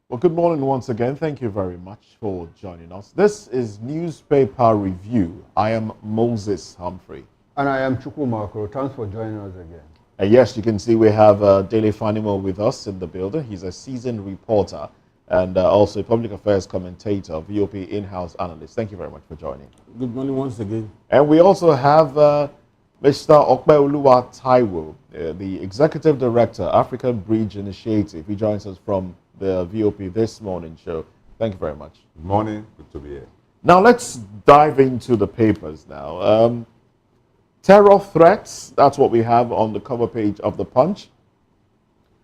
Well, good morning once again. Thank you very much for joining us. This is Newspaper Review. I am Moses Humphrey. And I am Chukwu Makro. Thanks for joining us again. And yes, you can see we have Dele Fanimo with us in the building. He's a seasoned reporter and also a public affairs commentator, VOP in-house analyst. Thank you very much for joining. Good morning once again. And we also have Mr. Okpeoluwa Taiwo, the Executive Director, African Bridge Initiative. He joins us from the VOP This Morning show. Thank you very much. Good morning. Good to be here. Now let's dive into the papers now. Terror threats, that's what we have on the cover page of the Punch.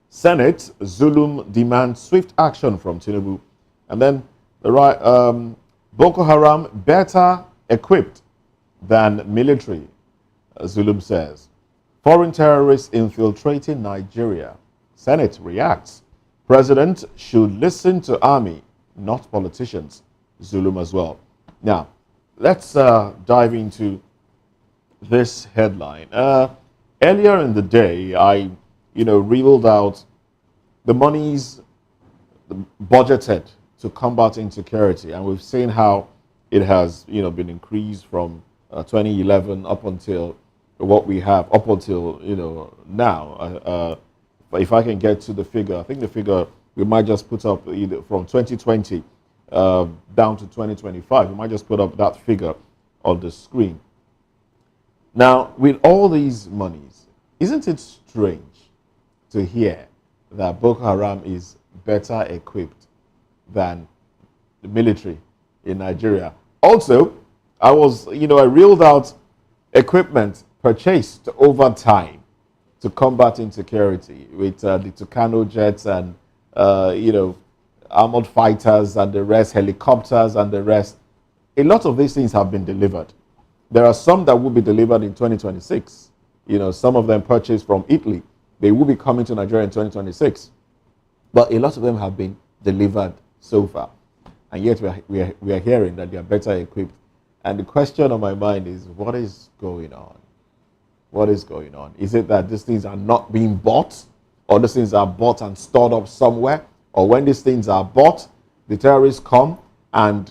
Senate, Zulum demands swift action from Tinubu. And then Boko Haram better equipped than military, Zulum says. Foreign terrorists infiltrating Nigeria. Senate reacts. President should listen to army, not politicians. Zulum as well. Now, let's dive into this headline. Earlier in the day, I, reeled out the monies budgeted to combat insecurity, and we've seen how it has, been increased from 2011 up until what we have up until now. If I can get to the figure, I think the figure we might just put up either from 2020 down to 2025. We might just put up that figure on the screen. Now, with all these monies, isn't it strange to hear that Boko Haram is better equipped than the military in Nigeria? Also, I reeled out equipment purchased over time to combat insecurity with the Tucano jets and, armored fighters and the rest, helicopters and the rest. A lot of these things have been delivered. There are some that will be delivered in 2026. Some of them purchased from Italy. They will be coming to Nigeria in 2026. But a lot of them have been delivered so far. And yet we are hearing that they are better equipped. And the question on my mind is, what is going on? What is going on? Is it that these things are not being bought, or these things are bought and stored up somewhere? Or when these things are bought, the terrorists come and,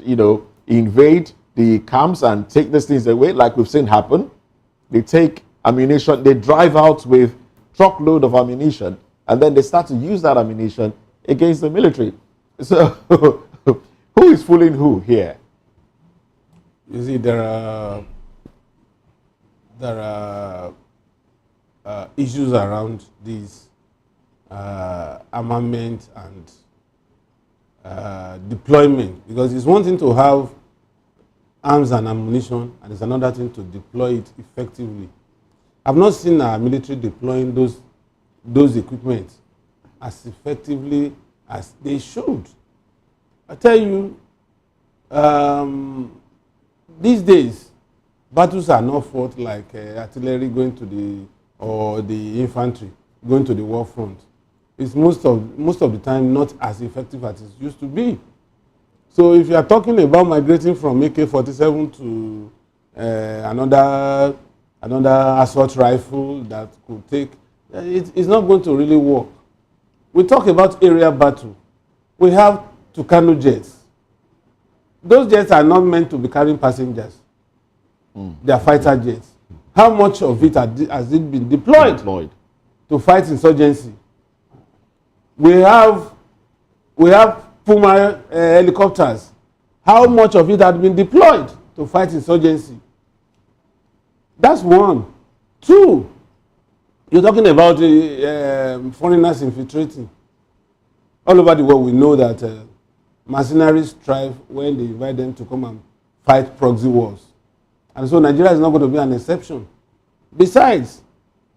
invade the camps and take these things away, like we've seen happen. They take ammunition, they drive out with truckload of ammunition, and then they start to use that ammunition against the military. So, who is fooling who here? You see, there are issues around these armament and deployment, because it's one thing to have arms and ammunition, and it's another thing to deploy it effectively. I've not seen our military deploying those equipment as effectively as they should. I tell you, these days, battles are not fought like artillery going to the infantry going to the war front. It's most of the time not as effective as it used to be. So if you are talking about migrating from AK-47 to another assault rifle that could take, it's not going to really work. We talk about area battle. We have Tucano jets. Those jets are not meant to be carrying passengers. They are fighter jets. How much of it has it been deployed to fight insurgency? We have Puma helicopters. How much of it has been deployed to fight insurgency? That's one. Two, you're talking about foreigners infiltrating. All over the world, we know that mercenaries thrive when they invite them to come and fight proxy wars. And so Nigeria is not going to be an exception. Besides,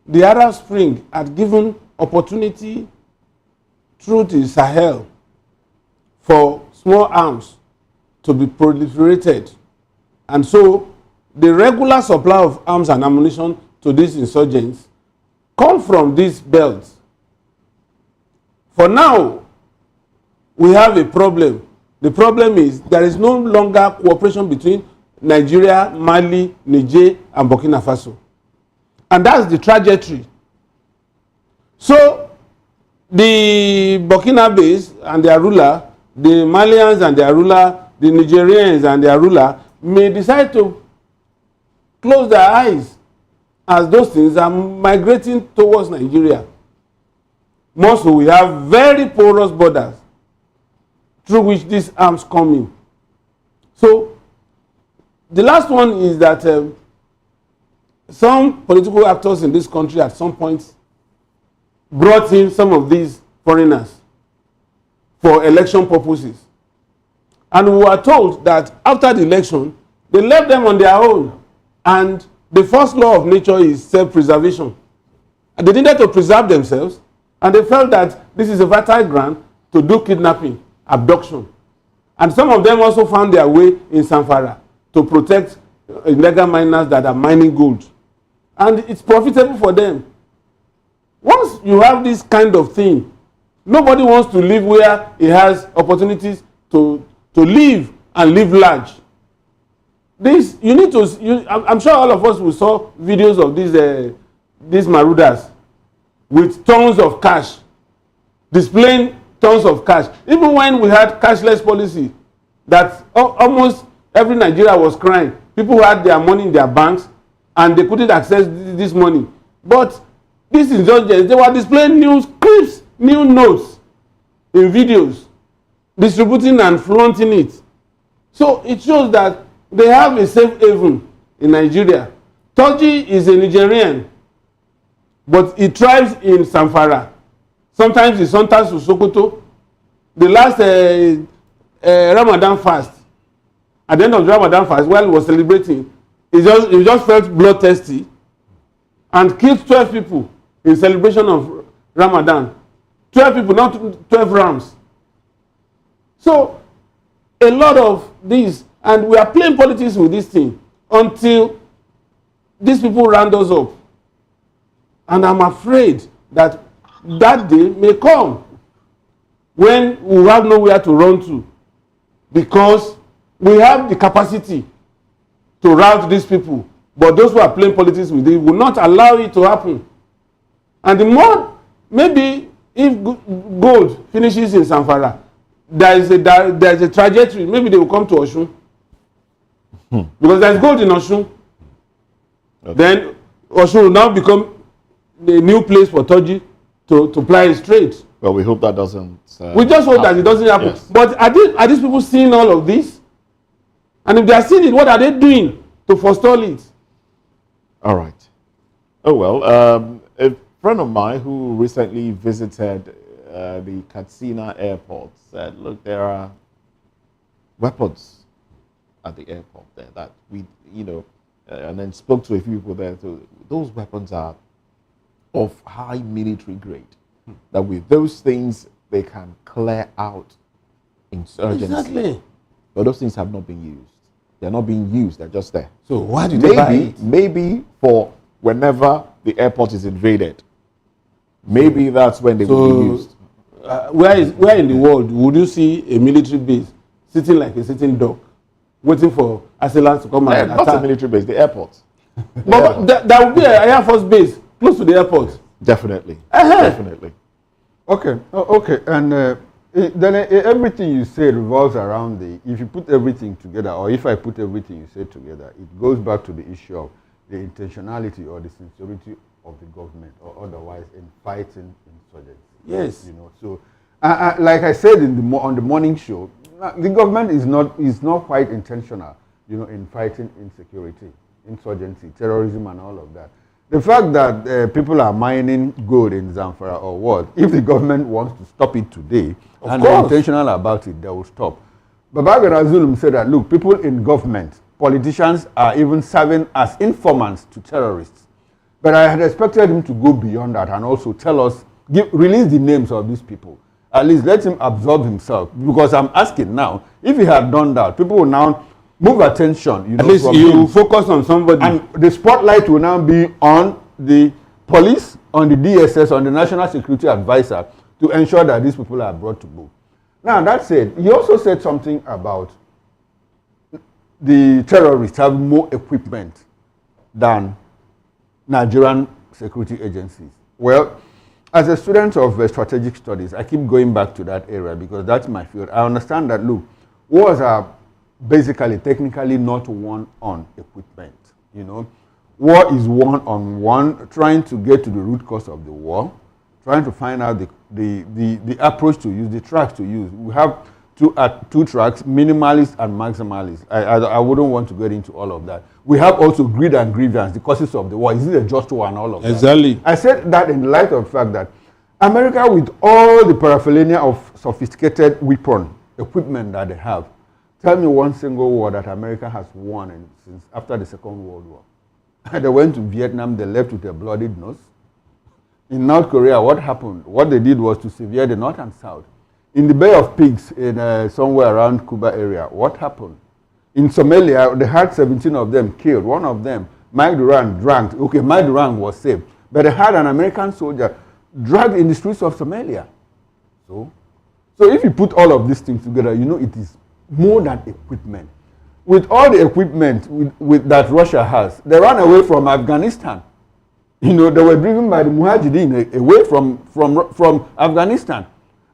the Arab Spring had given opportunity through the Sahel for small arms to be proliferated. And so the regular supply of arms and ammunition to these insurgents come from these belts. For now, we have a problem. The problem is there is no longer cooperation between Nigeria, Mali, Niger, and Burkina Faso. And that's the trajectory. So the Burkinabes and their ruler, the Malians and their ruler, the Nigerians and their ruler may decide to close their eyes as those things are migrating towards Nigeria. More so, we have very porous borders through which these arms come in. So the last one is that some political actors in this country at some point brought in some of these foreigners for election purposes. And we were told that after the election, they left them on their own. And the first law of nature is self-preservation. And they needed to preserve themselves, and they felt that this is a fertile ground to do kidnapping, abduction. And some of them also found their way in Zamfara to protect illegal miners that are mining gold. And it's profitable for them. Once you have this kind of thing, nobody wants to live where he has opportunities to live and live large. This, you need to, I'm sure all of us will saw videos of these marauders with tons of cash, displaying tons of cash. Even when we had cashless policy, that almost every Nigeria was crying. People had their money in their banks and they couldn't access this money. But this insurgents, they were displaying new scripts, new notes in videos, distributing and flaunting it. So it shows that they have a safe haven in Nigeria. Toji is a Nigerian, but he thrives in Zamfara. Sometimes he saunters to Sokoto. The last Ramadan fast, at the end of the Ramadan fast, while he was celebrating, he just felt bloodthirsty and killed 12 people in celebration of Ramadan. 12 people, not 12 rams. So a lot of these, and we are playing politics with this thing until these people round us up. And I'm afraid that that day may come when we have nowhere to run to, because we have the capacity to rout these people, but those who are playing politics with it will not allow it to happen. And the more, maybe if gold finishes in Zamfara, there is a trajectory. Maybe they will come to Osun. Because there is gold in Osun. Okay. Then Osun will now become the new place for Toji to ply his trade. Well, we hope that doesn't we just hope that it doesn't happen. Yes. But are these people seeing all of this? And if they are seeing it, what are they doing to forestall it? All right. Oh, well, a friend of mine who recently visited the Katsina airport said, look, there are weapons at the airport there that we, and then spoke to a few people there. So those weapons are of high military grade. That with those things, they can clear out insurgency. Exactly. But those things have not been used. They're not being used. They're just there. So why did they buy it? Maybe for whenever the airport is invaded. Maybe that's when they will be used. Where in the world would you see a military base sitting like a sitting duck, waiting for assailants to come and attack? Not a military base, the airport. But there would be an Air Force base close to the airport. Definitely. Definitely. Okay. Okay. And then everything you say revolves around if you put everything together, or if I put everything you say together, it goes back to the issue of the intentionality or the sincerity of the government, or otherwise, in fighting insurgency. Yes. So like I said on the morning show, the government is not quite intentional, in fighting insecurity, insurgency, terrorism, and all of that. The fact that people are mining gold in Zamfara or what, if the government wants to stop it today, and they're intentional about it, they will stop. Babagana Zulum said that, look, people in government, politicians are even serving as informants to terrorists. But I had expected him to go beyond that and also tell us, release the names of these people. At least let him absorb himself. Because I'm asking now, if he had done that, people will now move attention. At least you focus on somebody. And the spotlight will now be on the police, on the DSS, on the National Security Advisor, to ensure that these people are brought to book. Now, that said, he also said something about the terrorists have more equipment than Nigerian security agencies. Well, as a student of strategic studies, I keep going back to that area because that's my field. I understand that, look, wars are basically, technically not won on equipment. You know, war is won on one, trying to get to the root cause of the war, trying to find out the approach to use, the tracks to use. We have two tracks, minimalist and maximalist. I wouldn't want to get into all of that. We have also greed and grievance, the causes of the war. Is it a just war and all of that? Exactly. I said that in light of the fact that America, with all the paraphernalia of sophisticated weapon equipment that they have, tell me one single war that America has won since after the Second World War. They went to Vietnam, they left with a bloodied nose. In North Korea, what happened? What they did was to sever the North and South. In the Bay of Pigs, in somewhere around Cuba area, what happened? In Somalia, they had 17 of them killed. One of them, Mike Durant, drank. Okay, Mike Durant was saved. But they had an American soldier dragged in the streets of Somalia. So if you put all of these things together, you know it is more than equipment. With all the equipment that Russia has, they ran away from Afghanistan. You know, they were driven by the Mujahideen away from Afghanistan.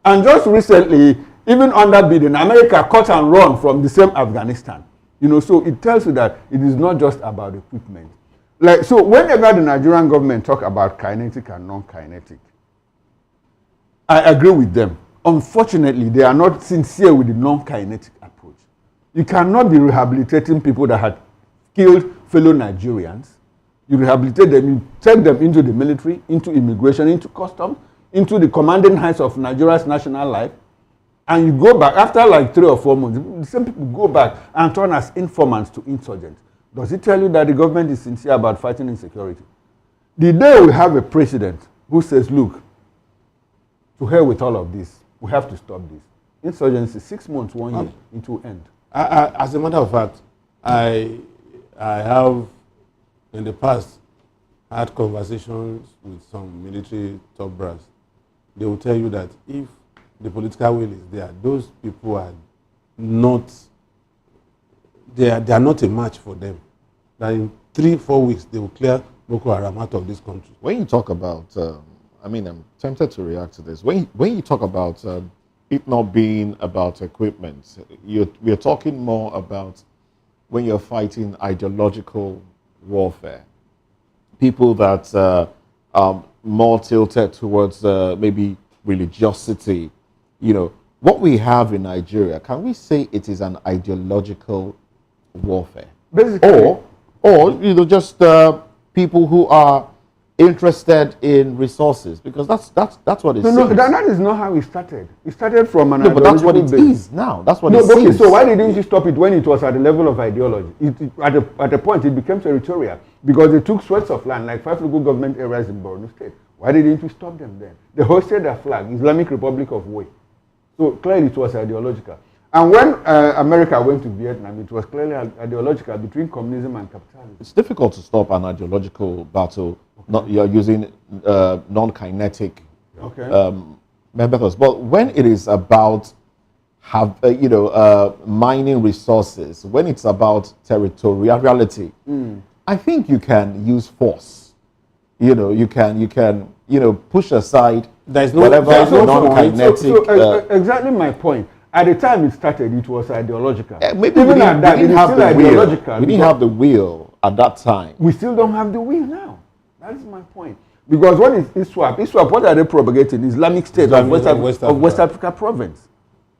And just recently, even under Biden, America cut and run from the same Afghanistan. You know, so it tells you that it is not just about equipment. Like, so whenever the Nigerian government talk about kinetic and non-kinetic, I agree with them. Unfortunately, they are not sincere with the non-kinetic approach. You cannot be rehabilitating people that had killed fellow Nigerians. You rehabilitate them, you take them into the military, into immigration, into customs, into the commanding heights of Nigeria's national life, and you go back, after like 3 or 4 months, the same people go back and turn as informants to insurgents. Does it tell you that the government is sincere about fighting insecurity? The day we have a president who says, look, to hell with all of this, we have to stop this. Insurgency, 6 months, 1 year, it will end. As a matter of fact, I have in the past had conversations with some military top brass. They will tell you that if the political will is there, those people are not, they are not a match for them. That in 3-4 weeks, they will clear Boko Haram out of this country. When you talk about, I mean, I'm tempted to react to this. When you talk about it not being about equipment, we're talking more about when you're fighting ideological warfare. People that are more tilted towards maybe religiosity. You know, what we have in Nigeria, can we say it is an ideological warfare? Basically, or you know, just people who are interested in resources, because that's what it is. No, that is not how it started. It started from an but that's what it base. is now. That's what No, it okay, seems. so why didn't you stop it when it was at the level of ideology? At a point, it became territorial because they took swaths of land, like 5 local government areas in Borno State. Why didn't you stop them then? They hoisted their flag, Islamic Republic of Way. So clearly it was ideological. And when America went to Vietnam, it was clearly ideological between communism and capitalism. It's difficult to stop an ideological battle. Okay. You're using non-kinetic methods. But when it is about mining resources, when it's about territoriality, I think you can use force. You know, you can push aside whatever non-kinetic. Exactly my point. At the time it started, it was ideological. Maybe we didn't have the wheel. We didn't have the wheel at that time. We still don't have the wheel now. That's my point. Because what is ISWAP? ISWAP, what are they propagating? Islamic State of West Africa province.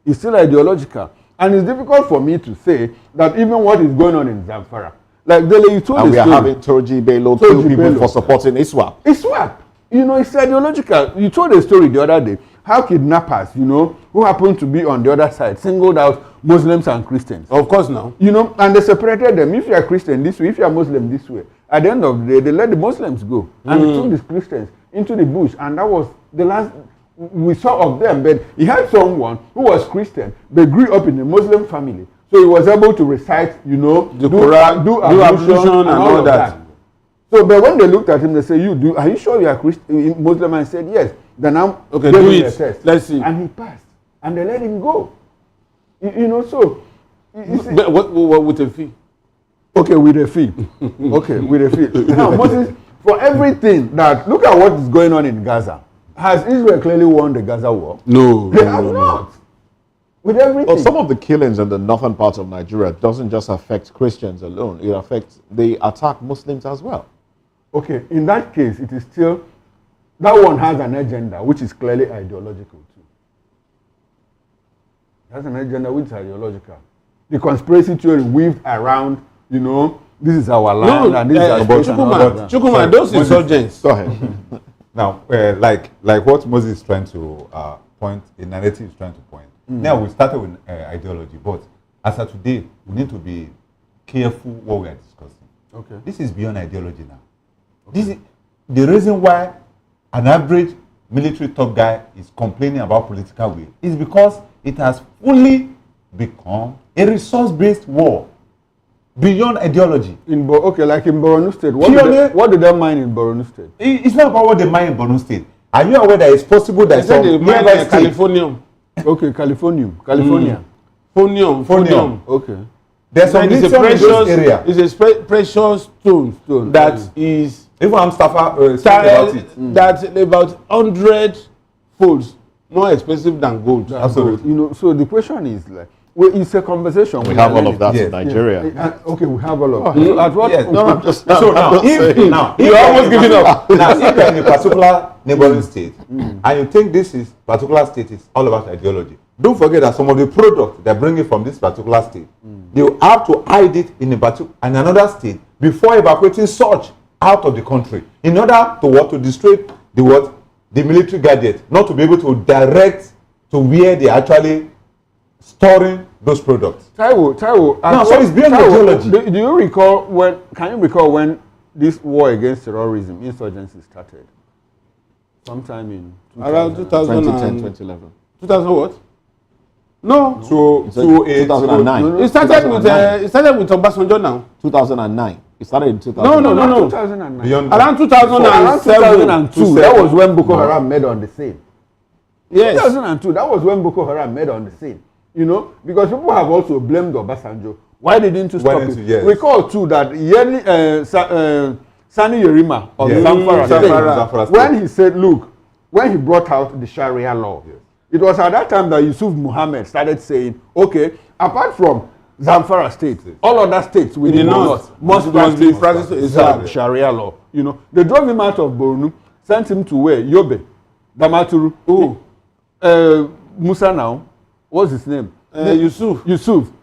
It's still ideological. And it's difficult for me to say that even what is going on in Zamfara. Like Dele, you told and the we are having Toji Bello kill people for supporting ISWAP. ISWAP. You know, it's ideological. You told a story the other day. How kidnappers, who happen to be on the other side, singled out Muslims and Christians. Of course now. And they separated them. If you are Christian this way, if you are Muslim this way. At the end of the day, they let the Muslims go. And they took the Christians into the bush. And that was the last we saw of them. But he had someone who was Christian, but grew up in a Muslim family. So he was able to recite, the Quran, do ablution and all that. So, but when they looked at him, they said, are you sure you are Muslim? And he said, yes. Then I'm okay, do it. Let's see. And he passed. and they let him go. You know, so... But what with a fee? Okay, with a fee. Okay, with a fee. Now, Moses, for everything that... Look at what is going on in Gaza. Has Israel clearly won the Gaza war? No. They have not. With everything. Well, some of the killings in the northern parts of Nigeria doesn't just affect Christians alone. It affects, they attack Muslims as well. Okay, in that case, it is still... That one has an agenda which is clearly ideological too. It has an agenda which is ideological. The conspiracy theory weaved around, you know, this is our land and this is our space and all that. Chukuma, those insurgents. Go ahead. Now, like what Moses is trying to point, the narrative is trying to point. Now, we started with ideology, but as of today, we need to be careful what we are discussing. Okay. This is beyond ideology now. Okay. This is the reason why an average military top guy is complaining about political will is because it has fully become a resource-based war beyond ideology. Okay, like in Borno State. What do they mine in Borno State? It's not about what they mine in Borno State. Are you aware that it's possible that some nearby state... Californium. Okay, California. Phonium. Okay. There's some lithium in those area. It's a precious stone that is... Even Mustafa spoke about it. That's about 100 folds more expensive than gold. Absolutely. You know, so the question is like, well, it's a conversation. We have all of that in Nigeria. Okay, we have all of that. At what? Yes. No, I'm just... So now, if you're almost giving up. Now, if you're in a particular neighboring state, and you think this is particular state is all about ideology, don't forget that some of the products they're bringing from this particular state, they will have to hide it in another state before evacuating such out of the country in order to destroy the military gadget, not to be able to direct to where they actually storing those products. Taiwo. No, so it's beyond ideology. Do you recall can you recall when this war against terrorism, insurgency started? Sometime in around 2010, 2011. 2000 what? No. So 2009. It started with Obasanjo now. 2009. It started in 2009. No. 2009. Beyond Around 2007. 2002. That was when Boko Haram made on the scene. Yes. 2002. That was when Boko Haram made on the scene. You know, because people have also blamed Obasanjo. Why didn't you stop it? Yes. Recall too that Sani Yerima of Zamfara State, when he said, look, when he brought out the Sharia law, it was at that time that Yusuf Muhammad started saying, okay, apart from Zamfara State, all other states within the north must practice Sharia law. You know, they drove him out of Borno, sent him to where? Yobe, Damaturu. Musa now, what's his name? Yusuf.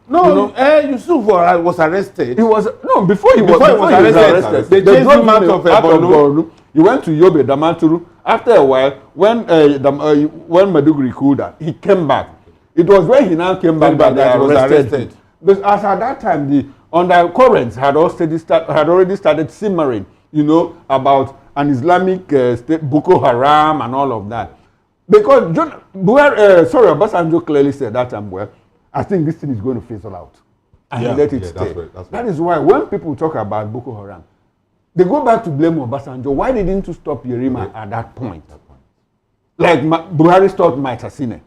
No, Yusuf was arrested. He was before he was arrested. They drove him out of Borno. He went to Yobe, Damaturu. After a while, when Maiduguri cooled down, he came back. It was when he now came back that he was arrested. But as at that time, the undercurrents had already started simmering, you know, about an Islamic state, Boko Haram and all of that. Because Obasanjo clearly said that time, well, I think this thing is going to fizzle out. And he let it stay. That is why when people talk about Boko Haram, they go back to blame Obasanjo. Why didn't you stop Yerima at that point? Like Buhari stopped Maitasine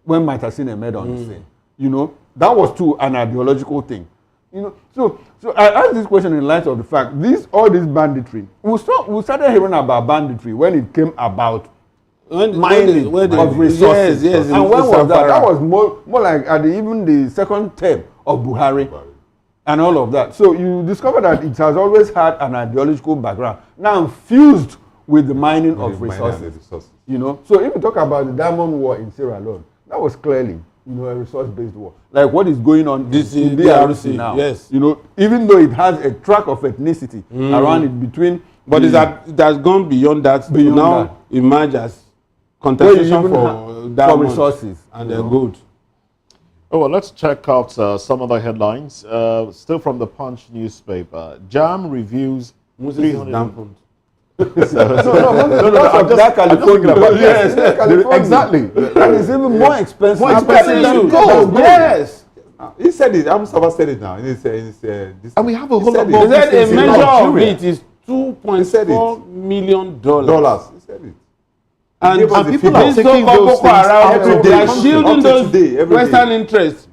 when Maitasine made on the scene. You know, that was too an ideological thing. You know, so I ask this question in light of the fact all this banditry. We started hearing about banditry when it came about mining of resources. Yes, and when was that? That was more like at even the second term of Buhari. And all of that. So you discover that it has always had an ideological background. Now fused with the mining of resources. You know, so if you talk about the Diamond War in Sierra Leone, that was clearly, you know, a resource-based war. Like what is going on in DRC now. Yes. You know, even though it has a track of ethnicity around it between. But it has gone beyond that. Now emerge as contestation for resources and gold. Oh, well, let's check out some other headlines. Still from the Punch newspaper. JAM reviews 300. No, that California. Yes, California. Exactly. And it's even more expensive. Than gold. Yes. He said it. Mustafa said it now. And we have a whole lot more. He said a measure of it is $2.4 million. He said it. And Give us the people figure. are these taking so-called those Boko things Haram, out every of they the are day. country. shielding Up to those today, every Western day. interests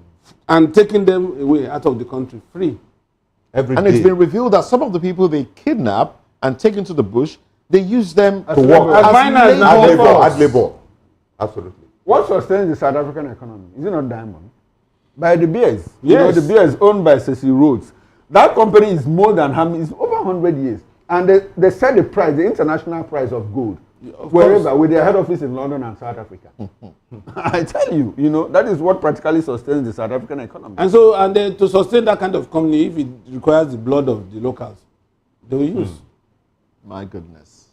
and taking them away out of the country free. Every And day. it's been revealed that some of the people they kidnap and take into the bush, they use them As to labor. work As miners now. Add labor, Force. add labor. Absolutely. What sustains the South African economy? Is it not diamond? By De Beers. You know, Yes. De Beers owned by Cecil Rhodes. That company is more than how many? It's over 100 years. And they set the price, the international price of gold, Of wherever, course. with their head office in London and South Africa. I tell you, you know, that is what practically sustains the South African economy. And so, and then to sustain that kind of company, if it requires the blood of the locals, they will use. My goodness.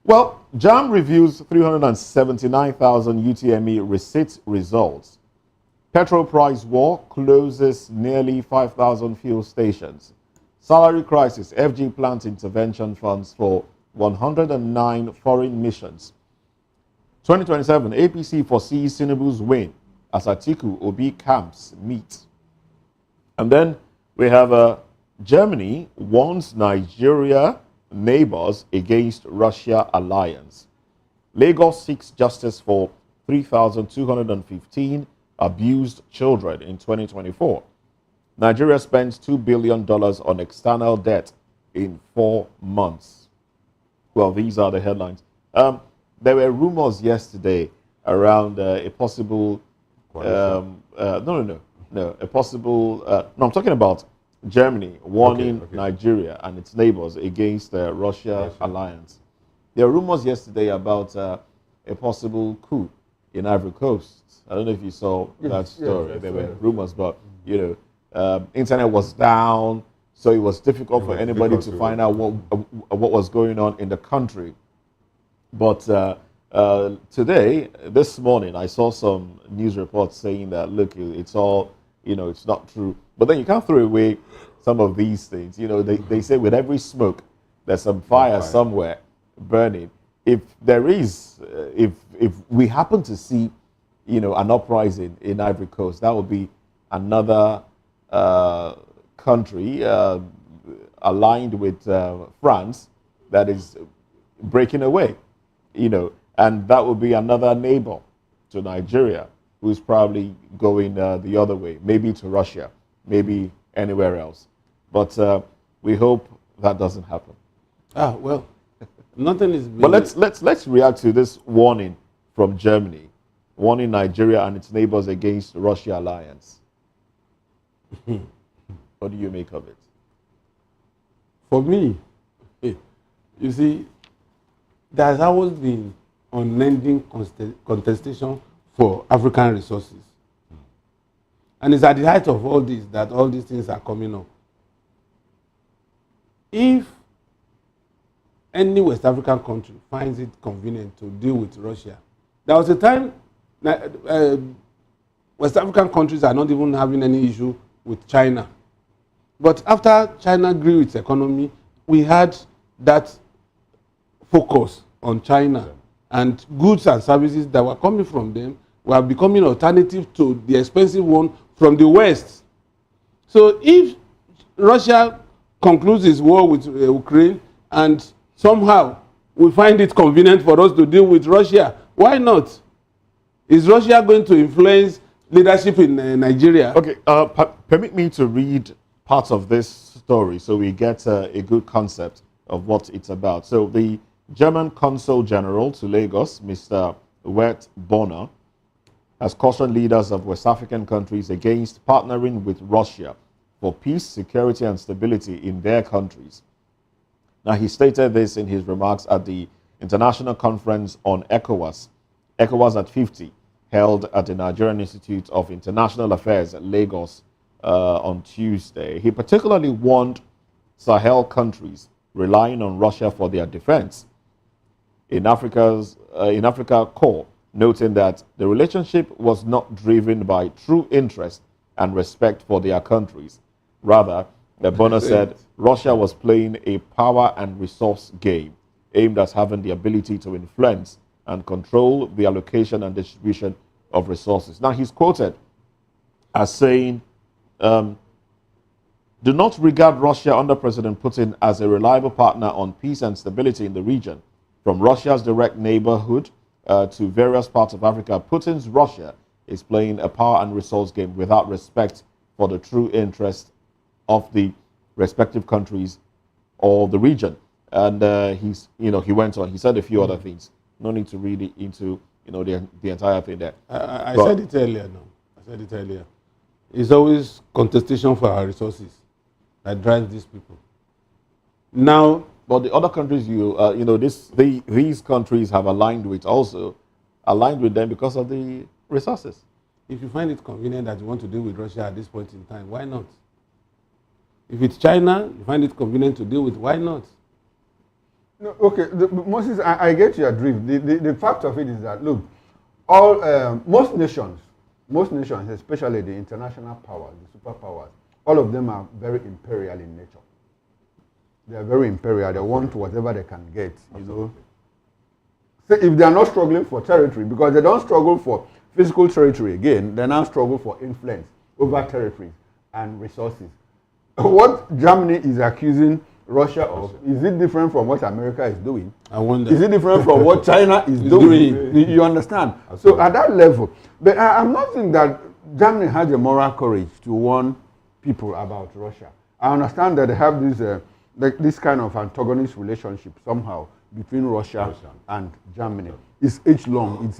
Well, JAM reviews 379,000 UTME receipt results. Petrol price war closes nearly 5,000 fuel stations. Salary crisis, FG plans intervention funds for 109 foreign missions. 2027, APC foresees Tinubu's win as Atiku Obi camps meet. And then we have Germany warns Nigeria neighbors against Russia alliance. Lagos seeks justice for 3,215 abused children in 2024. Nigeria spends $2 billion on external debt in 4 months. Well, these are the headlines. There were rumors yesterday around a possible, no, I'm talking about Germany warning Okay. Nigeria and its neighbors against the Russia alliance. There were rumors yesterday about a possible coup in Ivory Coast. I don't know if you saw that story. There were rumors, but you know, internet was down, so it was difficult for anybody to find out what was going on in the country. But today, this morning, I saw some news reports saying that look, it's all, you know, it's not true. But then you can't throw away some of these things. You know, they say with every smoke, there's some fire somewhere burning. If there is, if we happen to see, you know, an uprising in Ivory Coast, that would be another country aligned with France that is breaking away, you know, and that would be another neighbor to Nigeria who's probably going the other way, maybe to Russia, maybe anywhere else. But we hope that doesn't happen. Ah, well, nothing is. But let's react to this warning from Germany, warning Nigeria and its neighbors against Russia alliance. What do you make of it? For me, you see, there has always been unending contestation for African resources. And it's at the height of all this that all these things are coming up. If any West African country finds it convenient to deal with Russia, there was a time West African countries are not even having any issue with China. But after China grew its economy, we had that focus on China, and goods and services that were coming from them were becoming alternative to the expensive one from the West. So if Russia concludes its war with Ukraine and somehow we find it convenient for us to deal with Russia, why not? Is Russia going to influence leadership in Nigeria? Okay, permit me to read parts of this story so we get a good concept of what it's about. So the German Consul General to Lagos, Mr. Wert Bonner, has cautioned leaders of West African countries against partnering with Russia for peace, security, and stability in their countries. Now, he stated this in his remarks at the International Conference on ECOWAS at 50, held at the Nigerian Institute of International Affairs at Lagos on Tuesday. He particularly warned Sahel countries relying on Russia for their defense in Africa core, noting that the relationship was not driven by true interest and respect for their countries. Rather, Bonner said Russia was playing a power and resource game aimed at having the ability to influence and control the allocation and distribution of resources. Now, he's quoted as saying, do not regard Russia under President Putin as a reliable partner on peace and stability in the region. From Russia's direct neighborhood to various parts of Africa, Putin's Russia is playing a power and resource game without respect for the true interest of the respective countries or the region. And he went on. He said a few other things. No need to read it into the entire thing there. I said it earlier. No, I said it earlier. It's always contestation for our resources that drives these people. Now, but the other countries these countries have aligned with them because of the resources. If you find it convenient that you want to deal with Russia at this point in time, why not? If it's China, you find it convenient to deal with, why not? No, okay, Moses, I get your drift. The fact of it is that, look, most nations, especially the international powers, the superpowers, all of them are very imperial in nature. They are very imperial. They want whatever they can get, So if they are not struggling for territory, because they don't struggle for physical territory again, they now struggle for influence over territories and resources. What Germany is accusing Russia of, is it different from what America is doing? I wonder. Is it different from what China is doing? You understand? Absolutely. So at that level, but I'm not saying that Germany has the moral courage to warn people about Russia. I understand that they have this kind of antagonist relationship somehow between Russia and Germany. It's age-long.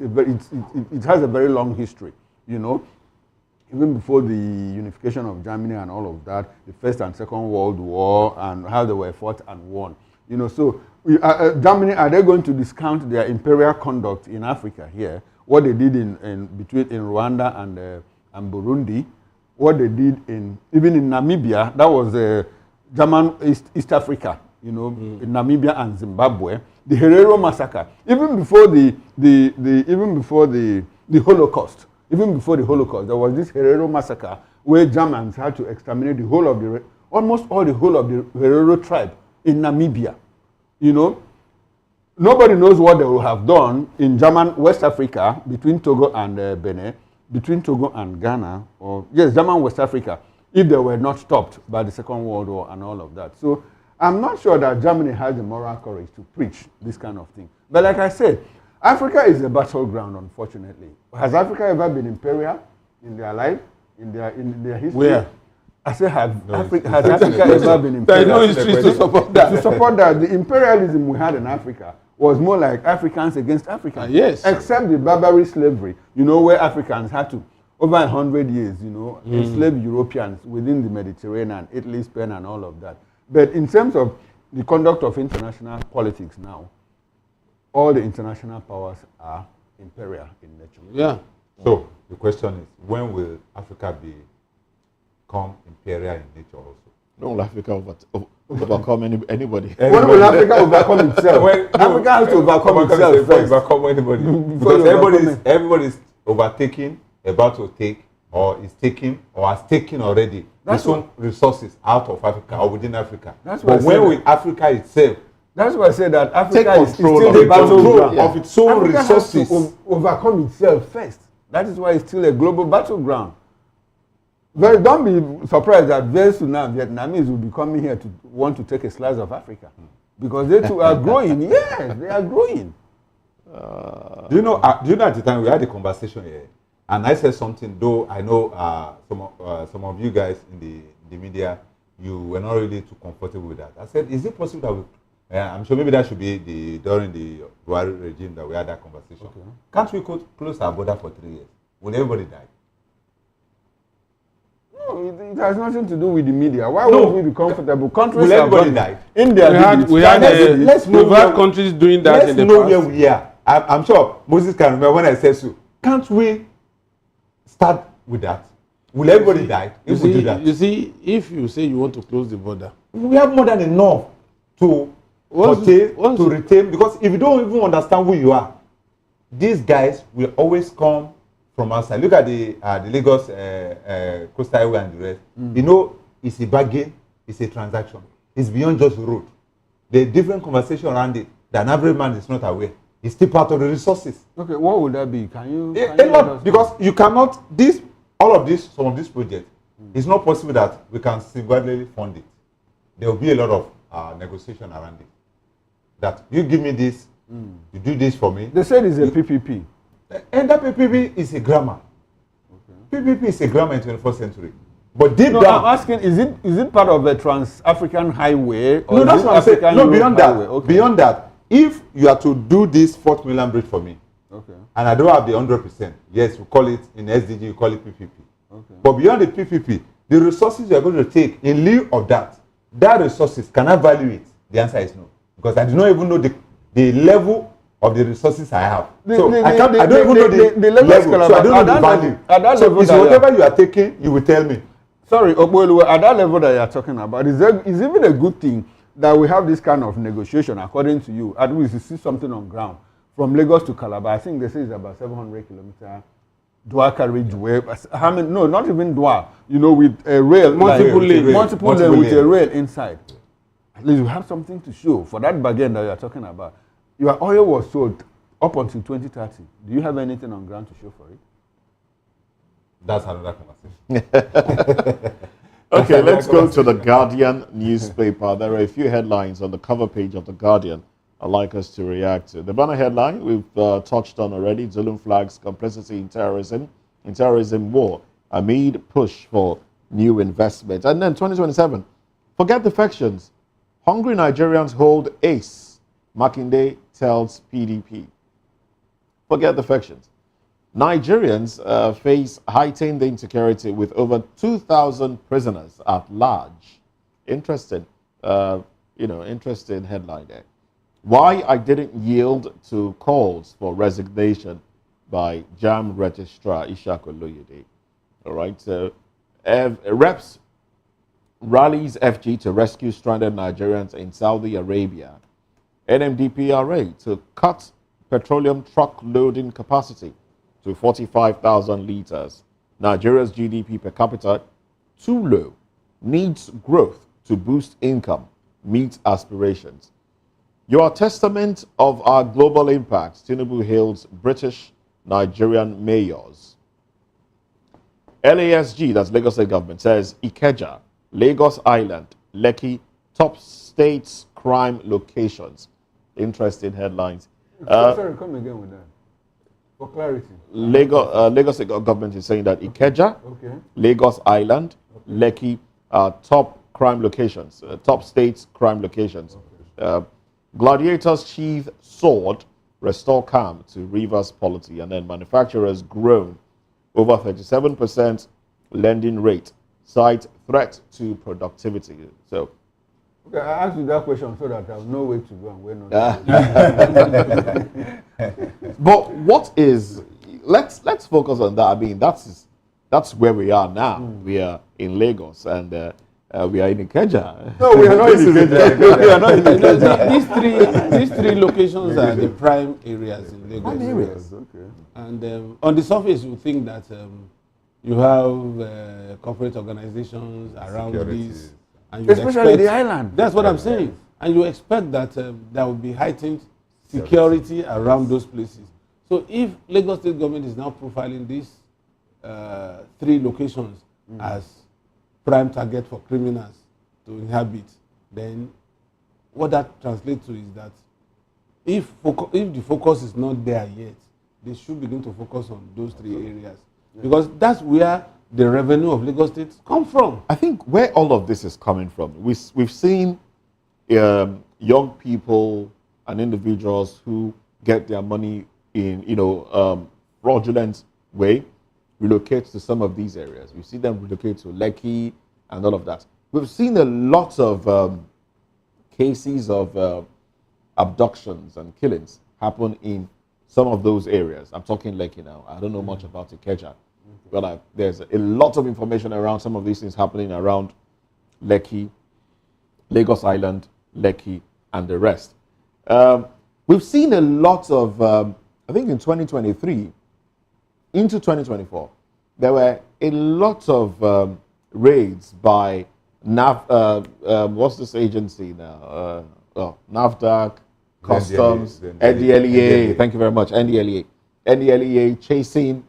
It has a very long history, Even before the unification of Germany and all of that, the First and Second World War and how they were fought and won. So Germany, are they going to discount their imperial conduct in Africa here? What they did in Rwanda and Burundi, what they did even in Namibia, that was German East Africa, in Namibia and Zimbabwe, the Herero massacre, even before the Holocaust. Even before the Holocaust, there was this Herero massacre where Germans had to exterminate almost all the whole of the Herero tribe in Namibia. Nobody knows what they would have done in German West Africa between Togo and Benin, between Togo and Ghana, German West Africa, if they were not stopped by the Second World War and all of that. So I'm not sure that Germany has the moral courage to preach this kind of thing. But like I said, Africa is a battleground, unfortunately. Has Africa ever been imperial in their life, in their history? Where? I say, has Africa ever been imperial? There is no history to support that. To support that, the imperialism we had in Africa was more like Africans against Africans. Yes. Except the Barbary slavery, where Africans had to, over 100 years, enslave Europeans within the Mediterranean, Italy, Spain, and all of that. But in terms of the conduct of international politics now, all the international powers are imperial in nature. Yeah. So the question is, when will Africa become imperial in nature also? When will Africa overcome anybody? When will Africa overcome itself? Africa has to overcome itself first. Overcome anybody. Because everybody's overtaking, about to take, or is taking, or has taken already its own resources out of Africa or within Africa. But when will Africa itself? That's why I said that Africa take is still of the battleground of its own Africa resources. has to overcome itself first. That is why it's still a global battleground. Don't be surprised that very soon now Vietnamese will be coming here to want to take a slice of Africa. Because they too are growing. Yes, they are growing. Do you know at the time we had a conversation here, and I said something, though I know some of you guys in the media, you were not really too comfortable with that. I said, is it possible that I'm sure maybe that should be during the Buhari regime that we had that conversation. Okay. Can't we close our border for 3 years? Will everybody die? No, it has nothing to do with the media. Why would we be comfortable? Countries will everybody die? India we had countries doing that in the past. Let's know where we are. I'm sure Moses can remember when I said so. Can't we start with that? Will everybody die if we do that? You see, if you say you want to close the border, we have more than enough to retain, because if you don't even understand who you are, these guys will always come from outside. Look at the Lagos Coastal Highway and the rest. It's a bargain, it's a transaction. It's beyond just road. There's different conversation around it that an average man is not aware. It's still part of the resources. Okay, what would that be? Can you because you cannot some of these projects, it's not possible that we can singularly fund it. There will be a lot of negotiation around it. That you give me this, You do this for me. They said it's a PPP. And that PPP is a grammar. PPP is a grammar in 21st century. But deep No, down, I'm asking, is it part of the Trans-African Highway? Or no, is that's it what I'm saying. African No, Road beyond that, Highway? Okay. beyond that, if you are to do this 4th Mainland Bridge for me, Okay. and I don't have the 100%, yes, we call it in SDG, we call it PPP. Okay. But beyond the PPP, the resources you are going to take in lieu of that resources, can I value it? The answer is no, because I do not even know the level of the resources I have. I don't even know the level, so I don't know the value. At that So level, it's whatever you are taking, you will tell me. Sorry, Okwelu, at that level that you are talking about, is even a good thing that we have this kind of negotiation, according to you? At least you see something on ground. From Lagos to Calabar, I think they say it's about 700 kilometers. Dua carriageway. How many? No, not even Dua. You know, with a rail. Multiple lanes. Multiple lanes with a rail inside. At least you have something to show for that bargain that you are talking about. Your oil was sold up until 2030. Do you have anything on ground to show for it? That's another conversation. Okay, let's go to the Guardian newspaper. There are a few headlines on the cover page of the Guardian I'd like us to react to. The banner headline we've touched on already: Zulum flags complicity in terrorism war amid push for new investment. And then 2027, forget defections. Hungry Nigerians hold ace. Makinde tells PDP. Forget defections. Nigerians face heightened insecurity with over 2,000 prisoners at large. Interesting, interesting headline there. Why I didn't yield to calls for resignation by JAM Registrar Ishaq Oloyede. All right, so reps rallies FG to rescue stranded Nigerians in Saudi Arabia. NMDPRA to cut petroleum truck loading capacity to 45,000 liters. Nigeria's GDP per capita too low. Needs growth to boost income. Meet aspirations. You are testament of our global impact. Tinubu hails British Nigerian mayors. LASG, that's Lagos State Government, says Ikeja, Lagos Island, Lekki, top states crime locations. Interesting headlines. Sorry, come again with that. For clarity. Lagos State Government is saying that Ikeja, Lagos Island, Lekki are top crime locations, top states crime locations. Gladiators sheath sword, restore calm to Rivers polity, and then manufacturers grown over 37% lending rate, cite threat to productivity. So, okay, I asked you that question so that I have no way to go and where not. But what is? Let's focus on that. I mean, that's where we are now. We are in Lagos and we are in Ikeja. No, we are not in Ikeja. We are not in Ikeja. These three locations are the prime areas in Lagos. Prime areas, okay. And on the surface, you think that you have corporate organizations around this, and you especially the island. That's what I'm saying. And you expect that there will be heightened security around those places. So if Lagos State Government is now profiling these three locations as prime target for criminals to inhabit, then what that translates to is that if the focus is not there yet, they should begin to focus on those three areas. Because that's where the revenue of Lagos State come from. I think where all of this is coming from, we've seen young people and individuals who get their money in fraudulent way relocate to some of these areas. We see them relocate to Lekki and all of that. We've seen a lot of cases of abductions and killings happen in some of those areas. I'm talking Lekki now. I don't know much about Ikeja, but there's a lot of information around some of these things happening around Lekki, Lagos Island, Lekki, and the rest. We've seen a lot of, I think in 2023, into 2024, there were a lot of raids by what's this agency now? NAFDAC, Customs, NDLEA. Thank you very much, NDLEA. NDLEA chasing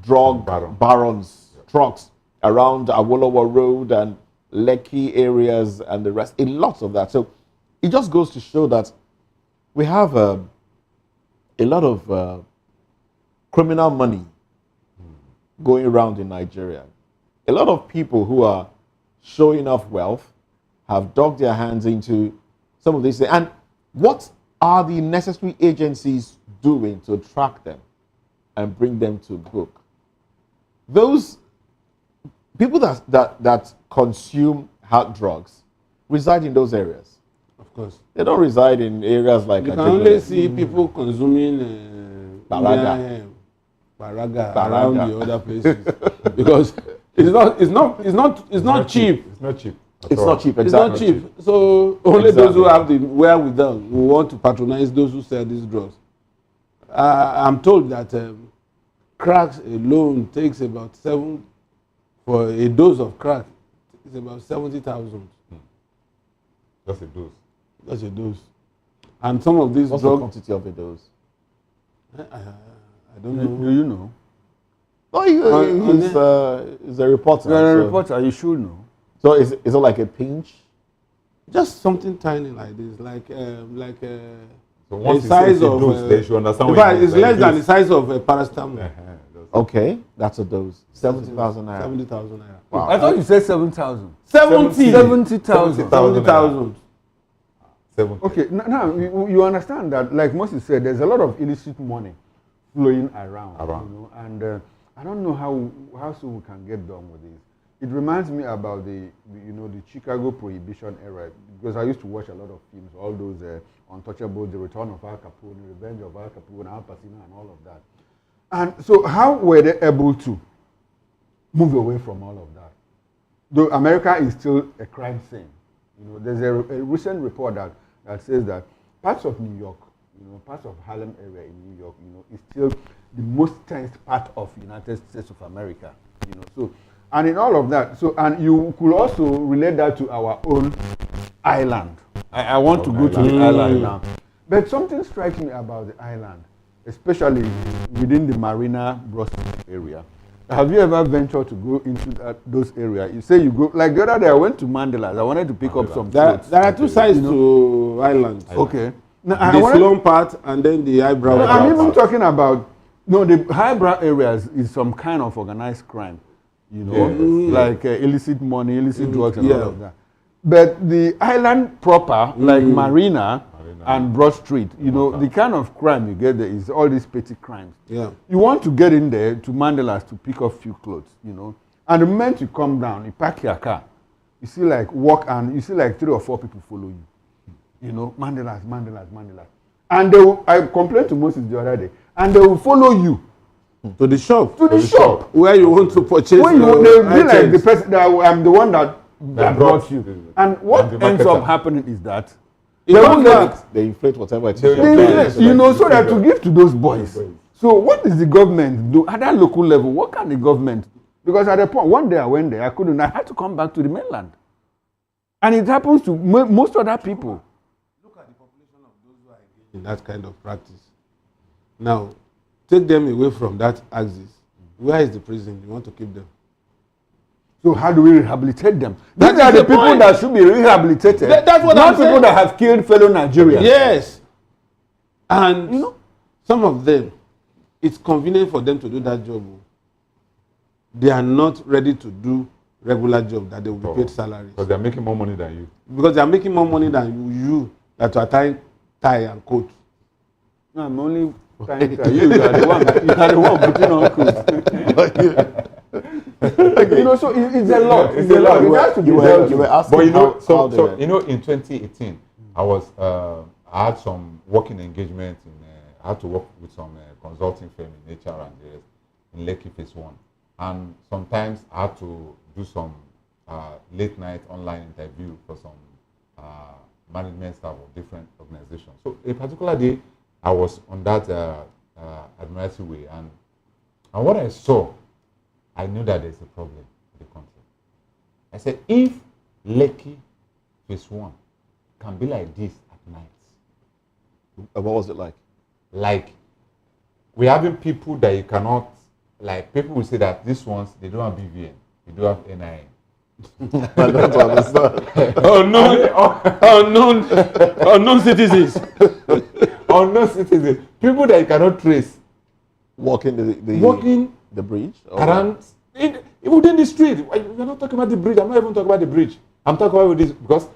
drug barons, trucks around Awolowo Road and Lekki areas and the rest. A lot of that. So it just goes to show that we have a lot of criminal money going around in Nigeria. A lot of people who are showing off wealth have dug their hands into some of these things. And what are the necessary agencies doing to track them and bring them to book? Those people that consume hard drugs reside in those areas. Of course. They don't reside in areas like You can only see people consuming Baraga. Baraga around the other places because it's not cheap. It's not cheap. It's not cheap, It's exactly. not cheap. So only those who have the wherewithal who want to patronize those who sell these drugs. I'm told that cracks alone takes about for a dose of crack. It's about 70,000. Just a dose. That's a dose. And some of these What's the drugs, quantity of a dose? I don't know. Do you know? Oh, he's a reporter. You are a so- reporter. You should know. So is it like a pinch? Just something tiny like this, So once the you say size it's a of, dose, they should understand in what fact, it it's is. less than the Dose. size of a paracetamol. Okay, that's a dose. 70,000 naira. 70,000 naira. Wow. I thought you said 7,000. 70,000. 70,000. 70. Okay, now you understand that, like Moses said, there's a lot of illicit money flowing around. You know, and I don't know how soon we can get done with this. It reminds me about the Chicago Prohibition era, because I used to watch a lot of films, all those Untouchables, The Return of Al Capone, Revenge of Al Capone, Al Pacino, and all of that. And so, how were they able to move away from all of that? Though America is still a crime scene. You know, there's a recent report that says that parts of New York, parts of Harlem area in New York, is still the most tensed part of United States of America. So, and in all of that, and you could also relate that to our own island. I want to go to the island now. But something strikes me about the island, especially within the Marina Broad area. Have you ever ventured to go into those areas? You say you go, like the other day I went to Mandela's. I wanted to pick up some clothes. There are two sides to islands. Okay. The slum part and then the eyebrow No, part. I'm even talking about, the highbrow areas is some kind of organized crime, like illicit money, illicit drugs and all of that. But the island proper, like Marina and Broad Street, the kind of crime you get there is all these petty crimes. Yeah. You want to get in there to Mandela's to pick up few clothes, and the moment you come down, you park your car, you see like you see like 3 or 4 people follow you. Mandela's. And I complained to Moses the other day, and they will follow you To the shop. to the shop. Where you want to purchase. When they will be like items. the person that I'm the one that brought you. And what And the ends up marketer. happening is that In won't fact, They inflate whatever it is. They they inflate. invest, so that to give to those boys. So what is the government do at that local level? What can the government? Because at the point, one day I went there, I had to come back to the mainland. And it happens to most other people. look at the population of those who are engaged in that kind of practice. Now, take them away from that axis. Where is the prison? You want to keep them? So how do we rehabilitate them? That These are is the the people point. that should be rehabilitated. That's what not I'm people saying. that have killed fellow Nigerians. Yes. And some of them, it's convenient for them to do that job. They are not ready to do regular job that they will be paid salaries. Because they're making more money than you. Because they are making more money than you that are tying tie and coat. No, I'm only trying to you are the one putting on clothes. So it's a lot. It's a lot. It has to be You dealt were with. asking But how they- in 2018, I had some working engagement I had to work with some consulting firm in HR and the rest in Lekki Phase 1. And sometimes I had to do some late night online interview for some management staff of different organizations. So a particular day, I was on that Admiralty Way, and what I saw, I knew that there's a problem in the country. I said, if Lekki Phase 1 can be like this at night, What was it like? like we're having people that you cannot, like people will say that these ones, they don't have BVN, they do have NIN. I don't understand. Unknown citizens. unknown citizens, people that you cannot trace, Walking walking the bridge around within the street. We're not talking about the bridge. I'm not even talking about the bridge. I'm talking about this because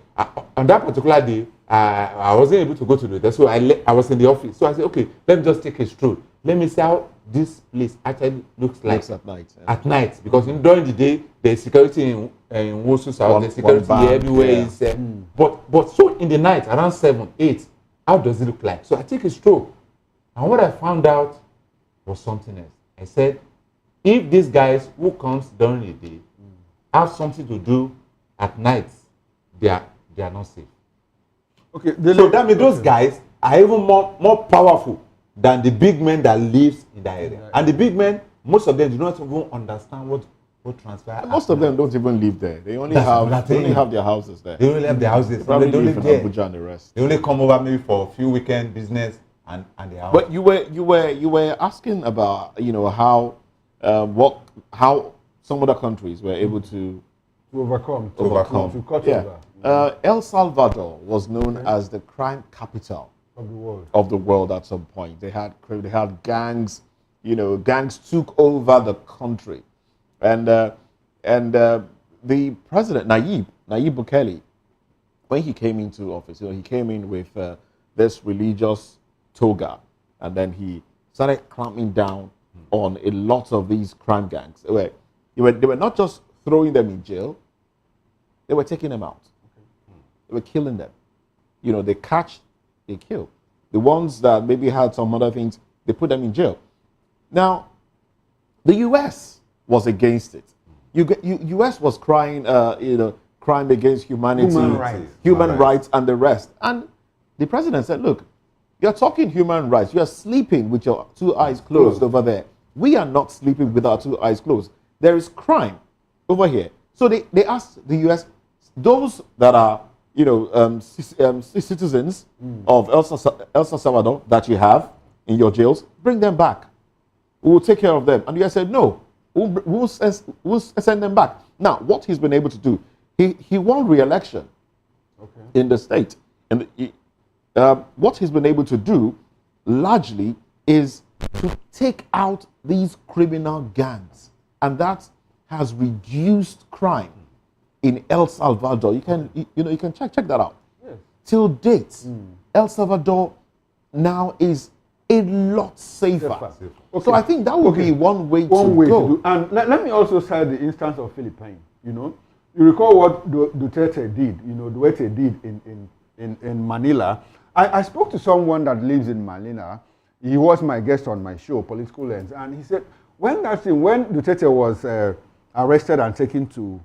on that particular day, I wasn't able to go to the hotel, so I was in the office. So I said, okay, let me just take a stroll. Let me see how this place actually looks like at night. Yeah. At night, because during the day there's security in Wosu South, there's security everywhere. Yeah. But so in the night around 7, 8, how does it look like? So I take a stroll, and what I found out was something else. I said, if these guys who comes during the day have something to do at night, they are not safe. Okay, so that means those guys are even more powerful than the big men that lives in that area. And the big men, most of them do not even understand what transfer. Most of them don't even live there. They only have their houses there. They only have their houses. They probably they live in there. Abuja and the rest. They only come over maybe for a few weekend business and they are. But you were asking about how some other countries were able to overcome. To cut over. El Salvador was known as the crime capital of the world at some point. They had gangs. Gangs took over the country, and the president Nayib Bukele, when he came into office, he came in with this religious toga, and then he started clamping down on a lot of these crime gangs. They were not just throwing them in jail; they were taking them out. They were killing them. They catch, they kill. The ones that maybe had some other things, they put them in jail. Now, the U.S. was against it. U.S. was crying, crime against humanity, human rights, and the rest. And the president said, "Look, you're talking human rights. You are sleeping with your two eyes closed over there. We are not sleeping with our two eyes closed. There is crime over here." So they asked the U.S., those that are citizens of El Salvador that you have in your jails, bring them back. We will take care of them. And the U.S. said, no, we'll send them back. Now, what he's been able to do, he won re-election in the state. And what he's been able to do largely is to take out these criminal gangs. And that has reduced crime in El Salvador. You can check that out. Yes. Till date, El Salvador now is a lot safer. Okay. So I think that would be one way to go. And let me also cite the instance of Philippines. You recall what Duterte did. Duterte did in Manila. I spoke to someone that lives in Manila. He was my guest on my show, Political Lens, and he said when Duterte was arrested and taken to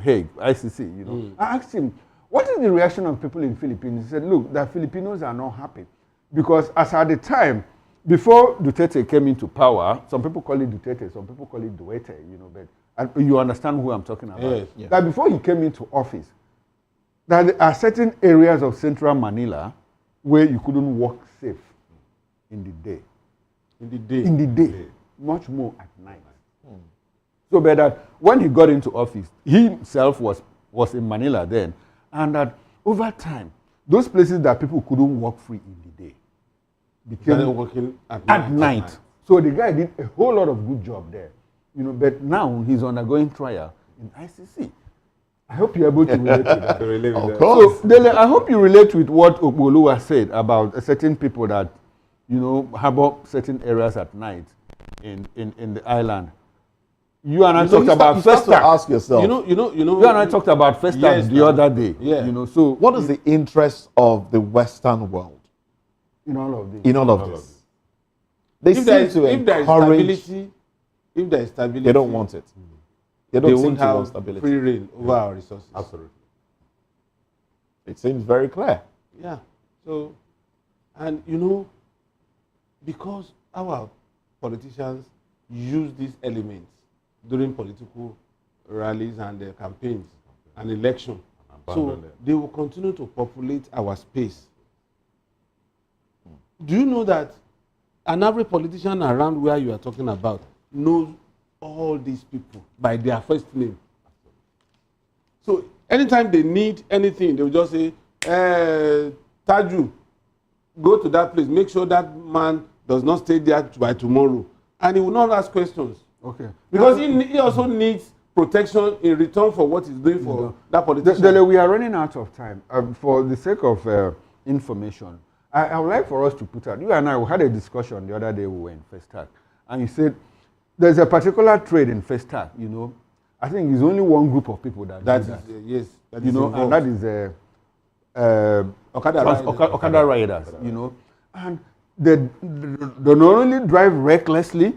Hague, ICC, I asked him, what is the reaction of people in Philippines? He said, look, the Filipinos are not happy. Because as at the time, before Duterte came into power, some people call it Duterte, some people call it Duete, but you understand who I'm talking about. Yes. Yeah. That before he came into office, that there are certain areas of central Manila where you couldn't walk safe in the day. In the day. Much more at night. So but that when he got into office, he himself was in Manila then, and that over time, those places that people couldn't walk free in the day became working at night. So the guy did a whole lot of good job there. But now he's undergoing trial in ICC. I hope you're able to relate to that. Of course. So, Dele, I hope you relate with what Okboluwa said about certain people that, harbor certain areas at night in the island. You and I talked about Festa. Ask yourself. You and I talked about Festa the other day. Yeah. So what is the interest of the Western world in all of this? In all of this, they seem to encourage. If there is stability, they don't want it. They don't seem won't to want have stability. free reign over our resources. Absolutely. It seems very clear. Yeah. So, and because our politicians use these elements during political rallies and campaigns and election, so they will continue to populate our space. Do you know that an average politician around where you are talking about knows all these people by their first name? So anytime they need anything, they will just say, Taju, go to that place, make sure that man does not stay there by tomorrow, and he will not ask questions. Okay. Because he also needs protection in return for what he's doing for that politician. We are running out of time. For the sake of information, I would like for us to put out, you and I had a discussion the other day we were in Festac, and you said there's a particular trade in Festac, you know. I think there's only one group of people that do that. Yes. That you is know, involved. and that is Okada riders, you know. And they not only drive recklessly,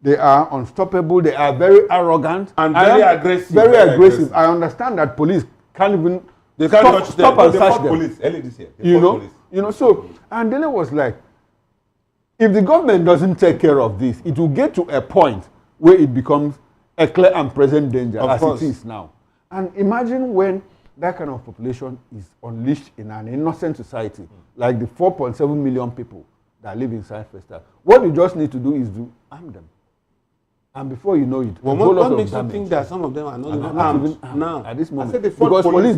they are unstoppable, they are very arrogant. And very aggressive. Very aggressive. I understand that police can't even stop and search them. Police early this year. You know, so, and then it was like, if the government doesn't take care of this, it will get to a point where it becomes a clear and present danger as it is now. And imagine when that kind of population is unleashed in an innocent society, like the 4.7 million people that live inside Festac. What you just need to do is to arm them. And before you know it, what makes you think that some of them are not even armed now? At this moment. I said Because police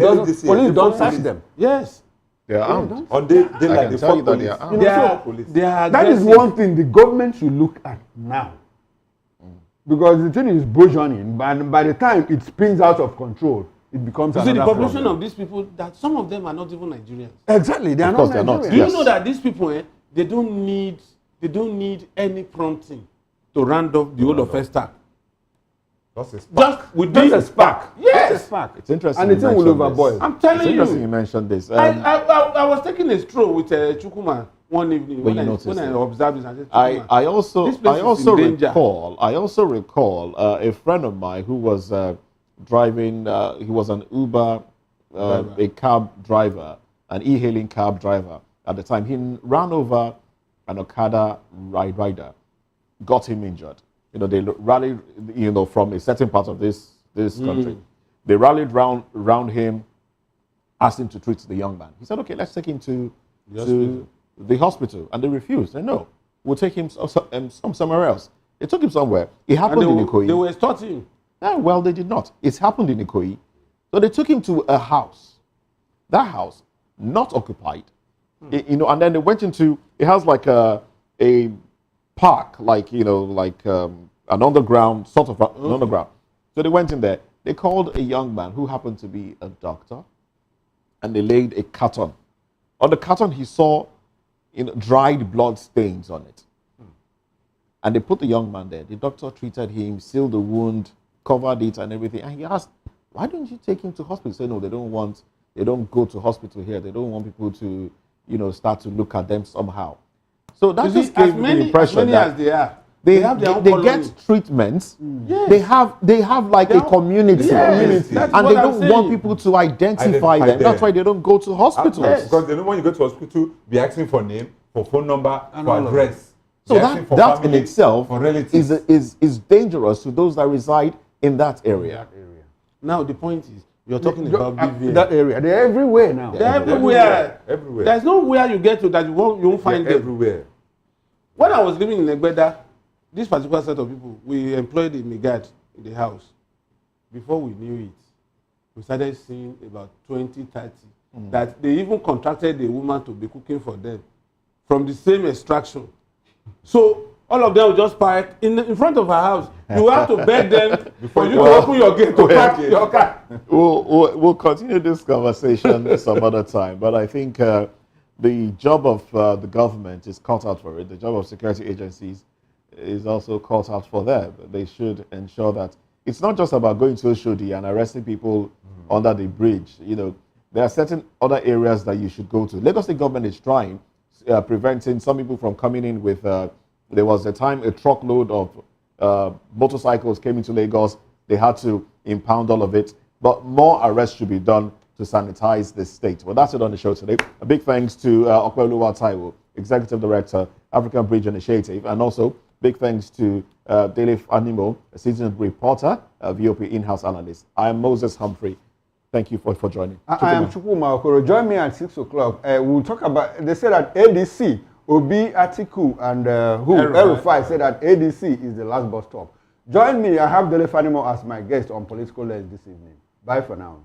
don't search them. Yes. They are armed. Or they I like can the tell you that police. they are armed. They are police. They are That is aggressive. one thing the government should look at now. Because the thing is burgeoning, but by the time it spins out of control, it becomes You see, another the population problem. of these people, that some of them are not even Nigerians. Exactly, they are Of course not they are not. Nigerians. Do you Yes. know that these people, they don't need any prompting to round up the whole of Festac? Just a spark. Just with Just a this spark. Yes. Just a spark. It's interesting. And the you thing will mentioned this. overboil. I'm It's telling interesting you you. mentioned this. I was taking a stroll with Chukuma one evening When when you I noticed it. observed this. I said, I Chukuma, this place is in danger. recall a friend of mine who was driving. He was an Uber, a cab driver, an e-hailing cab driver at the time. He ran over an Okada rider, got him injured. You know, they rallied, you know, from a certain part of this country. They rallied round him, asked him to treat the young man. He said, "Okay, let's take him to the hospital," and they refused. They no, we'll take him somewhere else. They took him somewhere. It happened in Ikoyi. They were extorting him. Well, they did not. It happened in Ikoyi. So they took him to a house. That house, not occupied. You know, and then they went into, it has like a park, like, you know, like an underground, sort of an underground. So they went in there. They called a young man who happened to be a doctor, and they laid a carton. On the carton, he saw, you know, dried blood stains on it. And they put the young man there. The doctor treated him, sealed the wound, covered it and everything. And he asked, "Why don't you take him to hospital?" He said, "No, they don't go to hospital here. They don't want people to, you know, start to look at them somehow." So that just gave me the impression that as they are, they have their own get colony. treatments. Yes. They have like a community. Yes, that's And what they I'm don't saying. want people to identify Identify them. That's them. why they don't go to hospitals. Yes. Because they don't want you to go to hospital, be asking for name, for phone number, And for all of address. So Be asking for that in family, itself for relatives. is dangerous to those that reside in that area. Now the point is, you're talking about BVN. That area, they're everywhere now. They're everywhere. Everywhere. There's nowhere you get to that you won't find They're them. everywhere. When I was living in Egbeda, this particular set of people, we employed a megad in the house. Before we knew it, we started seeing about 20, 30, that they even contracted a woman to be cooking for them from the same extraction. So all of them will just park in front of our house. You have to beg them for you to open your gate to park your car. We'll continue this conversation some other time, but I think the job of the government is caught out for it. The job of security agencies is also caught out for them. They should ensure that it's not just about going to Oshodi and arresting people under the bridge. You know, there are certain other areas that you should go to. Lagos State government is trying, preventing some people from coming in with, there was a time a truckload of motorcycles came into Lagos. They had to impound all of it. But more arrests should be done to sanitize the state. Well, that's it on the show today. A big thanks to Okweoluwa Taiwo, Executive Director, African Bridge Initiative, and also big thanks to Dele Animo, a seasoned reporter, VOP in-house analyst. I am Moses Humphrey. Thank you for joining. I am Chukuma Okoro. Join me at 6 o'clock. We'll talk about, they said that ADC, Obi, Atiku, and Erufai said that ADC is the last bus stop. Join me. I have Dele Fanimo as my guest on Political Lens this evening. Bye for now.